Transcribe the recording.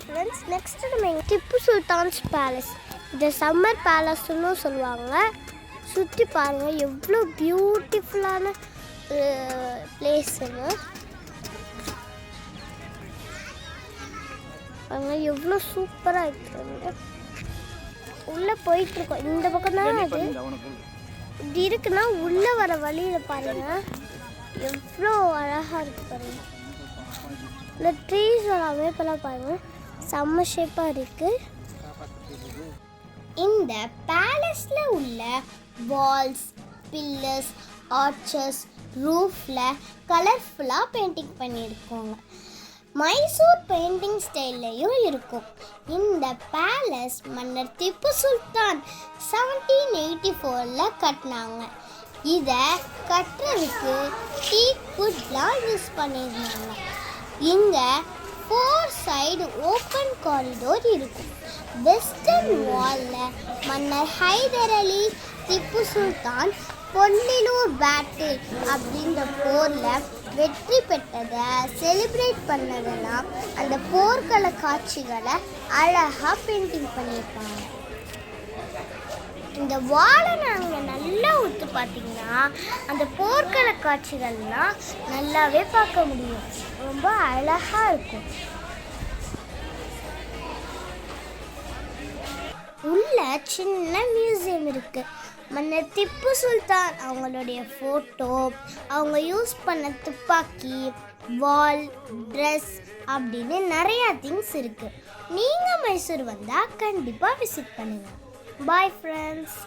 Friends, next நம்ம Tipu sultans palace, இந்த summer பேலஸ்ன்னு சொல்லுவாங்க. சுற்றி பாருங்கள் எவ்வளோ பியூட்டிஃபுல்லான பிளேஸுன்னு. பாருங்கள் எவ்வளோ சூப்பராக இருக்குது. உள்ளே போயிட்டுருக்கோம். இந்த பக்கம் தான் அது இப்படி இருக்குன்னா உள்ளே வர வழியில் பாருங்கள் எவ்வளோ அழகாக இருக்குது பாருங்கள். இந்த ட்ரீஸோட அமைப்பெல்லாம் பாருங்கள் செம்ம ஷேப்பாக இருக்குது. இந்த பேலஸில் உள்ள வால்ஸ், பில்லர்ஸ், ஆர்ச்சஸ், ரூஃபில் கலர்ஃபுல்லாக பெயிண்டிங் பண்ணியிருக்கோங்க. மைசூர் பெயிண்டிங் ஸ்டைல்லையும் இருக்கும். இந்த பேலஸ் மன்னர் திப்பு சுல்தான் 1784 கட்டினாங்க. இதை கட்டுறதுக்கு டீக் வுட்லாம் யூஸ் பண்ணியிருந்தாங்க. இங்கே 4 சைடு ஓப்பன் காரிடோர் இருக்கும். வெஸ்டர்ன் வாலில் மன்னர் ஹைதர் அலி திப்பு சுல்தான் பொன்னிலூர் பேட்டில் அப்படின்ற போரில் வெற்றி பெற்றதை செலிப்ரேட் பண்ணதெல்லாம் அந்த போர்க்கள காட்சிகளை அழகாக பெயிண்டிங் பண்ணியிருப்பாங்க. இந்த வாழை நாங்கள் நல்லா ஊற்று பார்த்தீங்கன்னா அந்த போர்க்கள காட்சிகள்லாம் நல்லாவே பார்க்க முடியும். ரொம்ப அழகாக இருக்கும். உள்ள சின்ன மியூசியம் இருக்குது. மன்னர் திப்பு சுல்தான் அவங்களுடைய ஃபோட்டோ, அவங்க யூஸ் பண்ண துப்பாக்கி, வால், ட்ரெஸ் அப்படின்னு நிறையா திங்ஸ் இருக்குது. நீங்கள் மைசூர் வந்தால் கண்டிப்பாக விசிட் பண்ணுங்கள். Bye friends.